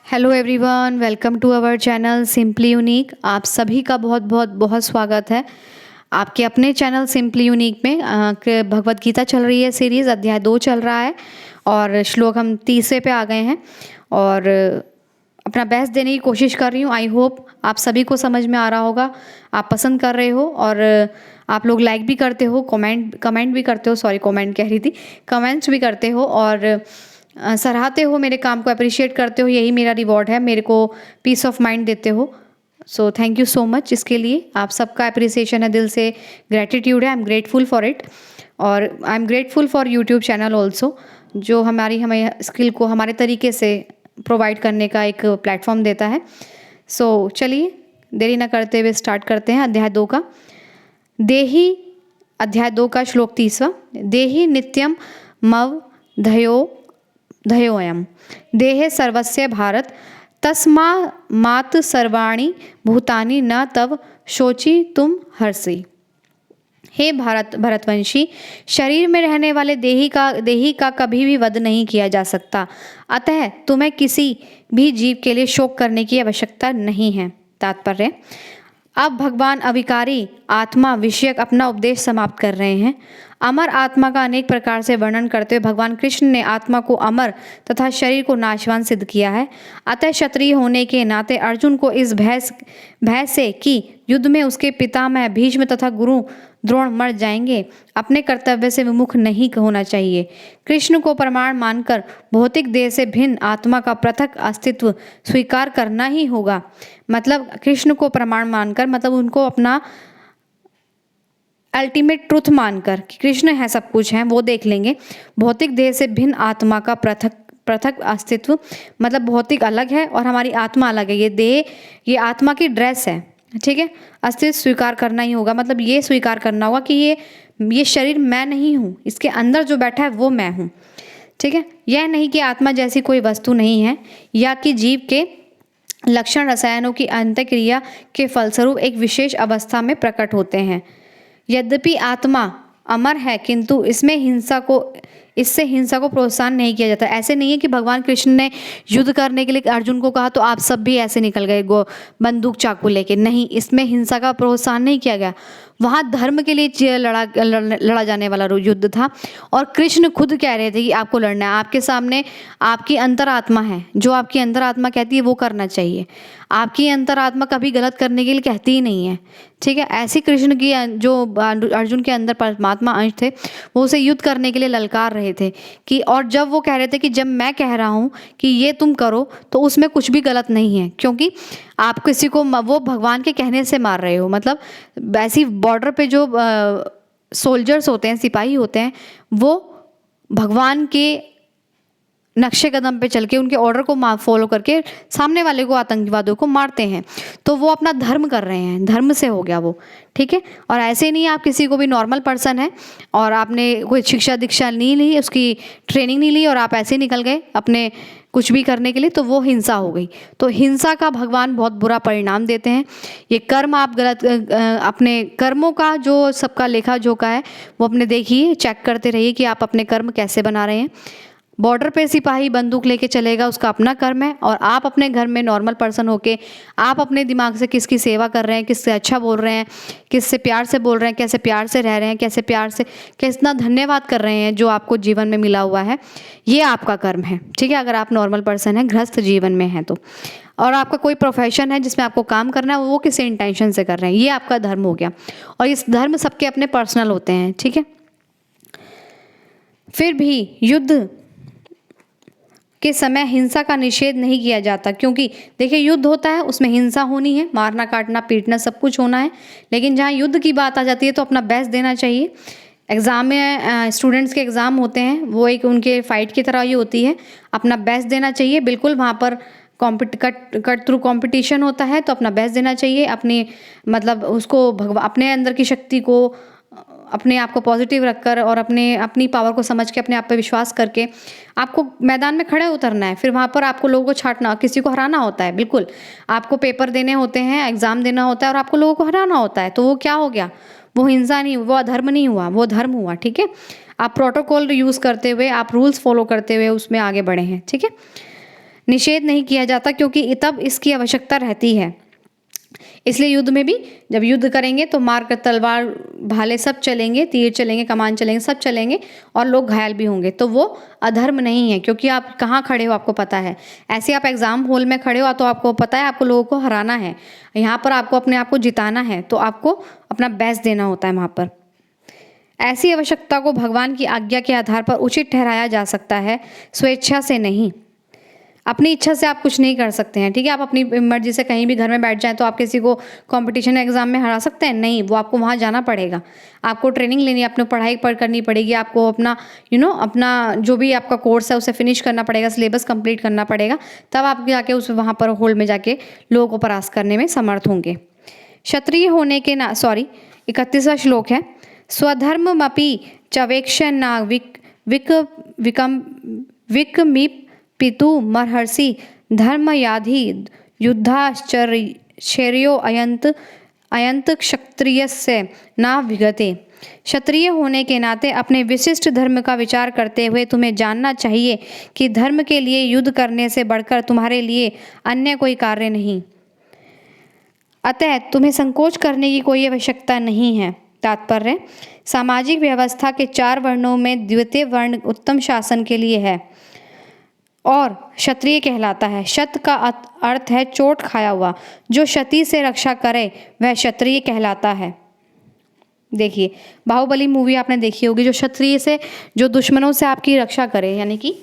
Hello everyone, welcome to our channel simply unique. आप सभी का बहुत बहुत बहुत स्वागत है आपके अपने चैनल सिंपली यूनिक में। भगवत गीता चल रही है, सीरीज़ अध्याय 2 चल रहा है और श्लोक हम 30 पे आ गए हैं और अपना बेस्ट देने की कोशिश कर रही हूँ। आई होप आप सभी को समझ में आ रहा होगा, आप पसंद कर रहे हो और आप लोग लाइक भी करते हो, कमेंट भी करते हो, सॉरी कमेंट कह रही थी, कमेंट्स भी करते हो और सराहते हो, मेरे काम को अप्रिशिएट करते हो। यही मेरा रिवॉर्ड है, मेरे को पीस ऑफ माइंड देते हो। So thank you so much इसके लिए। आप सबका अप्रिसिएशन है, दिल से ग्रेटिट्यूड है। I am grateful for it और I am grateful for YouTube channel also, जो हमें स्किल को हमारे तरीके से प्रोवाइड करने का एक प्लेटफॉर्म देता है। सो चलिए देरी ना करते हुए स्टार्ट करते हैं अध्याय 2 का। देही अध्याय 2 का श्लोक 30वां। देही नित्यम मव धयोऽयं देहे सर्वस्य भारत तस्मात् सर्वाणि भूतानि न तव शोचि तुम हर्षि। हे भरतवंशी, शरीर में रहने वाले देही का कभी भी वध नहीं किया जा सकता, अतः तुम्हें किसी भी जीव के लिए शोक करने की आवश्यकता नहीं है। तात्पर्य, अब भगवान अविकारी आत्मा विषयक अपना उपदेश समाप्त कर रहे हैं। अमर आत्मा का अनेक प्रकार से वर्णन करते हुए भगवान कृष्ण ने आत्मा को अमर तथा शरीर को नाशवान सिद्ध किया है। अतः क्षत्रिय होने के नाते अर्जुन को इस भय से कि युद्ध में उसके पितामह भीष्म तथा गुरु द्रोण मर जाएंगे, अपने कर्तव्य से विमुख नहीं होना चाहिए। कृष्ण को प्रमाण मानकर भौतिक देह से भिन्न आत्मा का पृथक अस्तित्व स्वीकार करना ही होगा। मतलब कृष्ण को प्रमाण मानकर, मतलब उनको अपना अल्टीमेट ट्रुथ मानकर कि कृष्ण है, सब कुछ है, वो देख लेंगे। भौतिक देह से भिन्न आत्मा का पृथक अस्तित्व, मतलब भौतिक अलग है और हमारी आत्मा अलग है। ये देह, ये आत्मा की ड्रेस है, ठीक है। अस्तित्व स्वीकार करना ही होगा, मतलब ये स्वीकार करना होगा कि ये शरीर मैं नहीं हूँ, इसके अंदर जो बैठा है वो मैं हूँ, ठीक है। यह नहीं कि आत्मा जैसी कोई वस्तु नहीं है या कि जीव के लक्षण रसायनों की अंतःक्रिया के फलस्वरूप एक विशेष अवस्था में प्रकट होते हैं। यद्यपि आत्मा अमर है, किंतु इससे हिंसा को प्रोत्साहन नहीं किया जाता। ऐसे नहीं है कि भगवान कृष्ण ने युद्ध करने के लिए अर्जुन को कहा तो आप सब भी ऐसे निकल गए बंदूक चाकू लेके। नहीं, इसमें हिंसा का प्रोत्साहन नहीं किया गया। वहाँ धर्म के लिए लड़ा जाने वाला युद्ध था और कृष्ण खुद कह रहे थे कि आपको लड़ना है। आपके सामने आपकी अंतरात्मा है, जो आपकी अंतरात्मा कहती है वो करना चाहिए। आपकी अंतरात्मा कभी गलत करने के लिए कहती ही नहीं है, ठीक है। ऐसी कृष्ण की जो अर्जुन के अंदर परमात्मा अंश थे, वो उसे युद्ध करने के लिए ललकार रहे थे कि, और जब वो कह रहे थे कि जब मैं कह रहा हूँ कि ये तुम करो तो उसमें कुछ भी गलत नहीं है, क्योंकि आप किसी को वो भगवान के कहने से मार रहे हो। मतलब ऐसी बॉर्डर पे जो सोल्जर्स होते हैं, सिपाही होते हैं, वो भगवान के नक्शे कदम पे चल के उनके ऑर्डर को फॉलो करके सामने वाले को, आतंकवादियों को मारते हैं। तो वो अपना धर्म कर रहे हैं, धर्म से हो गया वो, ठीक है। और ऐसे नहीं, आप किसी को भी नॉर्मल पर्सन है और आपने कोई शिक्षा दीक्षा नहीं ली, उसकी ट्रेनिंग नहीं ली और आप ऐसे निकल गए अपने कुछ भी करने के लिए, तो वो हिंसा हो गई। तो हिंसा का भगवान बहुत बुरा परिणाम देते हैं। ये कर्म आप गलत, अपने कर्मों का जो सबका लेखा जोखा है वो अपने देखिए, चेक करते रहिए कि आप अपने कर्म कैसे बना रहे हैं। बॉर्डर पे सिपाही बंदूक लेके चलेगा, उसका अपना कर्म है, और आप अपने घर में नॉर्मल पर्सन होके आप अपने दिमाग से किसकी सेवा कर रहे हैं, किससे अच्छा बोल रहे हैं, किससे प्यार से बोल रहे हैं, कैसे प्यार से रह रहे हैं, कैसे प्यार से कितना धन्यवाद कर रहे हैं जो आपको जीवन में मिला हुआ है, ये आपका कर्म है, ठीक है। अगर आप नॉर्मल पर्सन हैं, गृहस्थ जीवन में हैं तो, और आपका कोई प्रोफेशन है जिसमें आपको काम करना है, वो किस इंटेंशन से कर रहे हैं, ये आपका धर्म हो गया। और इस धर्म सबके अपने पर्सनल होते हैं, ठीक है। फिर भी युद्ध के समय हिंसा का निषेध नहीं किया जाता, क्योंकि देखिए युद्ध होता है, उसमें हिंसा होनी है, मारना काटना पीटना सब कुछ होना है, लेकिन जहाँ युद्ध की बात आ जाती है तो अपना बेस्ट देना चाहिए। एग्ज़ाम में स्टूडेंट्स के एग्ज़ाम होते हैं, वो एक उनके फाइट की तरह ही होती है, अपना बेस्ट देना चाहिए। बिल्कुल वहाँ पर कट थ्रू कंपटीशन होता है, तो अपना बेस्ट देना चाहिए। अपनी मतलब उसको अपने अंदर की शक्ति को, अपने आप को पॉजिटिव रखकर और अपनी पावर को समझ के, अपने आप पे विश्वास करके आपको मैदान में खड़े उतरना है। फिर वहाँ पर आपको लोगों को छांटना, किसी को हराना होता है। बिल्कुल, आपको पेपर देने होते हैं, एग्ज़ाम देना होता है और आपको लोगों को हराना होता है। तो वो क्या हो गया, वो हिंसा नहीं, वो अधर्म नहीं हुआ, वो धर्म हुआ, ठीक है। आप प्रोटोकॉल यूज़ करते हुए, आप रूल्स फॉलो करते हुए उसमें आगे बढ़े हैं, ठीक है। निषेध नहीं किया जाता, क्योंकि तब इसकी आवश्यकता रहती है। इसलिए युद्ध में भी जब युद्ध करेंगे तो मार कर तलवार भाले सब चलेंगे, तीर चलेंगे, कमान चलेंगे, सब चलेंगे और लोग घायल भी होंगे, तो वो अधर्म नहीं है, क्योंकि आप कहाँ खड़े हो आपको पता है। ऐसे आप एग्जाम हॉल में खड़े हो तो आपको पता है आपको लोगों को हराना है, यहाँ पर आपको अपने आप को जिताना है, तो आपको अपना बेस्ट देना होता है वहाँ पर। ऐसी आवश्यकता को भगवान की आज्ञा के आधार पर उचित ठहराया जा सकता है, स्वेच्छा से नहीं। अपनी इच्छा से आप कुछ नहीं कर सकते हैं, ठीक है। आप अपनी मर्जी से कहीं भी घर में बैठ जाएं तो आप किसी को कंपटीशन एग्जाम में हरा सकते हैं? नहीं, वो आपको वहाँ जाना पड़ेगा, आपको ट्रेनिंग लेनी है, अपनी पढ़ाई पर करनी पड़ेगी, आपको अपना अपना जो भी आपका कोर्स है उसे फिनिश करना पड़ेगा, सिलेबस कंप्लीट करना पड़ेगा, तब आप जाके उस वहाँ पर होल में जाके लोगों को परास्त करने में समर्थ होंगे। क्षत्रिय होने के 31वां श्लोक है, स्वधर्ममपि चवेक्षन् विकमिप पितु मर्हसि धर्मयाधि युद्धाश्चर्यो अयंत क्षत्रियस्य न विगते। क्षत्रिय होने के नाते अपने विशिष्ट धर्म का विचार करते हुए तुम्हें जानना चाहिए कि धर्म के लिए युद्ध करने से बढ़कर तुम्हारे लिए अन्य कोई कार्य नहीं, अतः तुम्हें संकोच करने की कोई आवश्यकता नहीं है। तात्पर्य, सामाजिक व्यवस्था के 4 वर्णों में द्वितीय वर्ण उत्तम शासन के लिए है और क्षत्रिय कहलाता है। शत का अर्थ है चोट खाया हुआ, जो क्षति से रक्षा करे वह क्षत्रिय कहलाता है। देखिए, बाहुबली मूवी आपने देखी होगी, जो क्षत्रिय से, जो दुश्मनों से आपकी रक्षा करे, यानी कि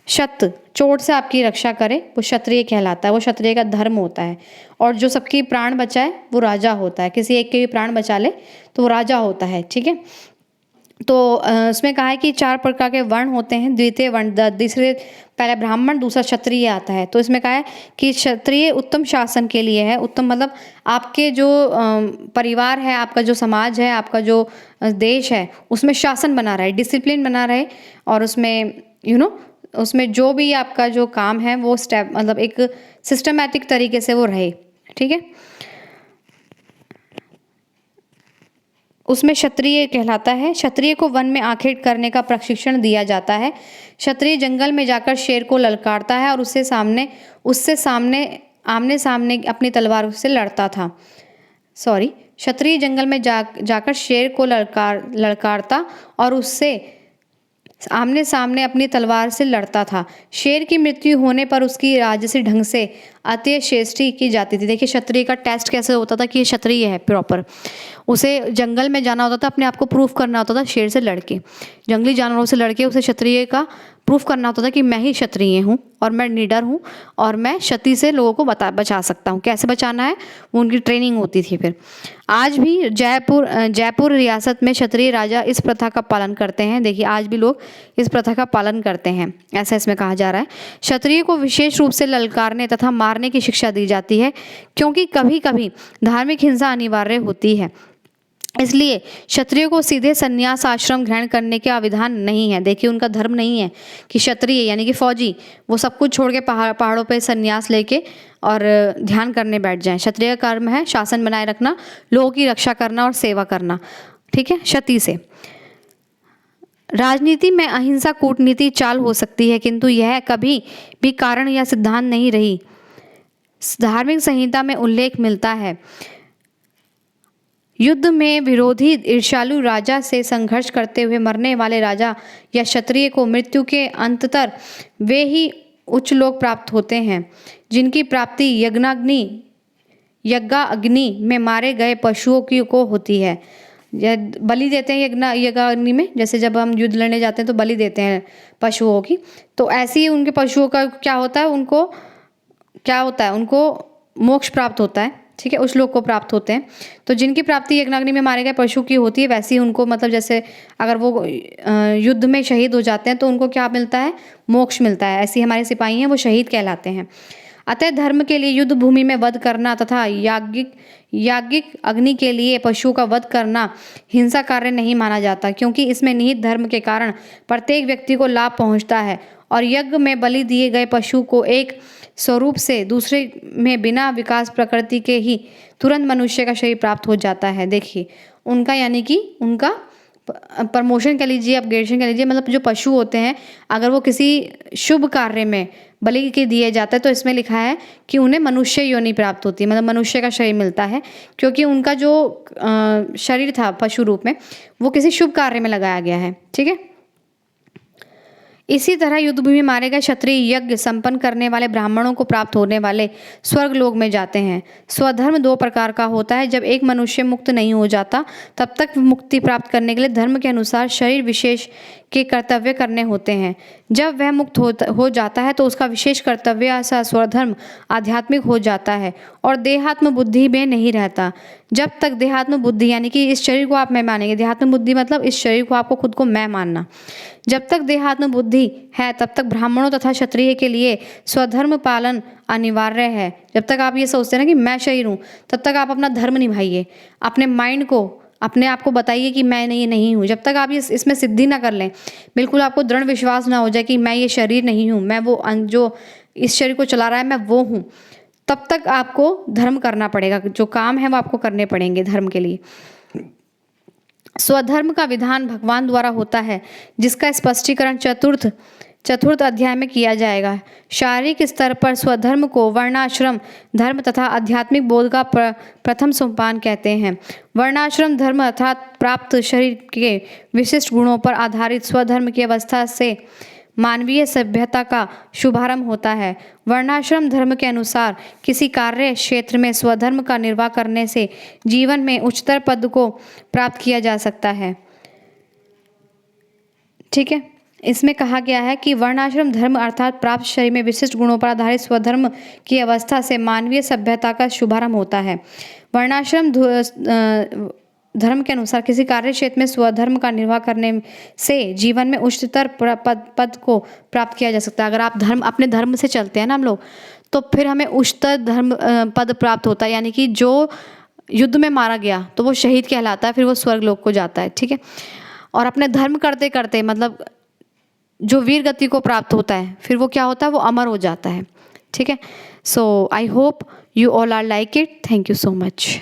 शत चोट से आपकी रक्षा करे, वो क्षत्रिय कहलाता है, वो क्षत्रिय का धर्म होता है। और जो सबकी प्राण बचाए वो राजा होता है, किसी एक के भी प्राण बचा ले तो वो राजा होता है, ठीक है। तो उसमें कहा है कि 4 प्रकार के वर्ण होते हैं, द्वितीय वर्ण, तीसरे पहले ब्राह्मण, दूसरा क्षत्रिय आता है। तो इसमें कहा है कि क्षत्रिय उत्तम शासन के लिए है। उत्तम मतलब आपके जो परिवार है, आपका जो समाज है, आपका जो देश है, उसमें शासन बना रहे, डिसिप्लिन बना रहे, और उसमें उसमें जो भी आपका जो काम है वो स्टेप मतलब एक सिस्टमैटिक तरीके से वो रहे, ठीक है। उसमें क्षत्रिय कहलाता है। क्षत्रिय को वन में आखेट करने का प्रशिक्षण दिया जाता है। क्षत्रिय जंगल में जाकर शेर को ललकारता है और उससे आमने सामने अपनी तलवार से लड़ता था। क्षत्रिय जंगल में जाकर शेर को ललकारता और उससे आमने सामने अपनी तलवार से लड़ता था। शेर की मृत्यु होने पर उसकी राजसी ढंग से अंत्येष्टि की जाती थी। देखिए, क्षत्रिय का टेस्ट कैसे होता था कि ये क्षत्रिय है प्रॉपर। उसे जंगल में जाना होता था, अपने आप को प्रूफ करना होता था शेर से लड़के, जंगली जानवरों से लड़के उसे क्षत्रिय का प्रूफ करना होता था कि मैं ही क्षत्रिय हूँ और मैं निडर हूँ और मैं क्षति से लोगों को बचा सकता हूँ। कैसे बचाना है वो उनकी ट्रेनिंग होती थी। फिर आज भी जयपुर रियासत में क्षत्रिय राजा इस प्रथा का पालन करते हैं। देखिए, आज भी लोग इस प्रथा का पालन करते हैं, ऐसा इसमें कहा जा रहा है। क्षत्रिय को विशेष रूप से ललकारने तथा मारने की शिक्षा दी जाती है, क्योंकि कभी कभी धार्मिक हिंसा अनिवार्य होती है। इसलिए क्षत्रियों को सीधे संन्यास आश्रम ग्रहण करने का विधान नहीं है। देखिए, उनका धर्म नहीं है कि क्षत्रिय यानी कि फौजी वो सब कुछ छोड़ के पहाड़ों पे संन्यास लेके और ध्यान करने बैठ जाएं। क्षत्रिय का कर्म है शासन बनाए रखना, लोगों की रक्षा करना और सेवा करना, ठीक है, क्षति से। राजनीति में अहिंसा कूटनीति चाल हो सकती है, किंतु यह कभी भी कारण या सिद्धांत नहीं रही। धार्मिक संहिता में उल्लेख मिलता है, युद्ध में विरोधी ईर्ष्यालु राजा से संघर्ष करते हुए मरने वाले राजा या क्षत्रिय को मृत्यु के अंततर वे ही उच्च लोक प्राप्त होते हैं जिनकी प्राप्ति यज्ञाग्नि में मारे गए पशुओं को होती है। बलि देते हैं यज्ञाग्नि में, जैसे जब हम युद्ध लड़ने जाते हैं तो बलि देते हैं पशुओं की, तो ऐसे ही उनके पशुओं का क्या होता है, उनको मोक्ष प्राप्त होता है, ठीक है, उस लोग को प्राप्त होते हैं। तो जिनकी प्राप्ति यज्ञाग्नि में मारे गए पशु की होती है, वैसे ही उनको मतलब जैसे अगर वो युद्ध में शहीद हो जाते हैं तो उनको क्या मिलता है, मोक्ष मिलता है। ऐसे हमारे सिपाही हैं वो शहीद कहलाते हैं। अतः धर्म के लिए युद्ध भूमि में वध करना तथा याज्ञिक अग्नि के लिए पशुओं का वध करना हिंसा कार्य नहीं माना जाता, क्योंकि इसमें निहित धर्म के कारण प्रत्येक व्यक्ति को लाभ पहुंचता है और यज्ञ में बलि दिए गए पशु को एक स्वरूप से दूसरे में बिना विकास प्रकृति के ही तुरंत मनुष्य का शरीर प्राप्त हो जाता है। देखिए, उनका यानी कि उनका प्रमोशन कह लीजिए, अपग्रेडेशन कह लीजिए, मतलब जो पशु होते हैं अगर वो किसी शुभ कार्य में बलि के दिए जाते हैं, तो इसमें लिखा है कि उन्हें मनुष्य योनि प्राप्त होती है, मतलब मनुष्य का शरीर मिलता है, क्योंकि उनका जो शरीर था पशु रूप में वो किसी शुभ कार्य में लगाया गया है। ठीक है। इसी तरह युद्धभूमि में मारे गए क्षत्रिय यज्ञ संपन्न करने वाले ब्राह्मणों को प्राप्त होने वाले स्वर्ग लोक में जाते हैं। स्वधर्म 2 प्रकार का होता है। जब एक मनुष्य मुक्त नहीं हो जाता तब तक मुक्ति प्राप्त करने के लिए धर्म के अनुसार शरीर विशेष के कर्तव्य करने होते हैं। जब वह मुक्त हो जाता है तो उसका विशेष कर्तव्य ऐसा स्वधर्म आध्यात्मिक हो जाता है और देहात्म बुद्धि में नहीं रहता। जब तक देहात्म बुद्धि यानी कि इस शरीर को आप मैं मानेंगे, देहात्म बुद्धि मतलब इस शरीर को आपको खुद को मैं मानना, जब तक देहात्म बुद्धि है तब तक ब्राह्मणों तथा क्षत्रिय के लिए स्वधर्म पालन अनिवार्य है। जब तक आप ये सोचते हैं ना कि मैं शरीर हूँ, तब तक आप अपना धर्म निभाइए, अपने माइंड को अपने आप को बताइए कि मैं ये नहीं हूँ। जब तक आप इसमें सिद्धि ना कर लें, बिल्कुल आपको दृढ़ विश्वास ना हो जाए कि मैं ये शरीर नहीं हूँ, मैं वो जो इस शरीर को चला रहा है मैं वो हूँ, तब तक आपको धर्म करना पड़ेगा। जो काम है वो आपको करने पड़ेंगे धर्म के लिए। स्वधर्म का विधान भगवान द्वारा होता है, जिसका स्पष्टीकरण चतुर्थ अध्याय में किया जाएगा। शारीरिक स्तर पर स्वधर्म को वर्णाश्रम धर्म तथा आध्यात्मिक बोध का प्रथम सोपान कहते हैं। वर्णाश्रम धर्म अर्थात प्राप्त शरीर के विशिष्ट गुणों पर आधारित स्वधर्म की अवस्था से मानवीय सभ्यता का शुभारंभ होता है। वर्णाश्रम धर्म के अनुसार किसी कार्य क्षेत्र में स्वधर्म का निर्वाह करने से जीवन में उच्चतर पद को प्राप्त किया जा सकता है। ठीक है। इसमें कहा गया है कि वर्णाश्रम धर्म अर्थात प्राप्त शरीर में विशिष्ट गुणों पर आधारित स्वधर्म की अवस्था से मानवीय सभ्यता का शुभारंभ होता है। वर्णाश्रम धर्म के अनुसार किसी कार्य क्षेत्र में स्वधर्म का निर्वाह करने से जीवन में उच्चतर पद को प्राप्त किया जा सकता है। अगर आप अपने धर्म से चलते हैं ना हम लोग, तो फिर हमें उच्चतर धर्म पद प्राप्त होता है, यानी कि जो युद्ध में मारा गया तो वो शहीद कहलाता है, फिर वो स्वर्ग लोक को जाता है। ठीक है। और अपने धर्म करते करते मतलब जो वीर गति को प्राप्त होता है, फिर वो क्या होता है, वो अमर हो जाता है। ठीक है। So I hope you all are like it. Thank you so much.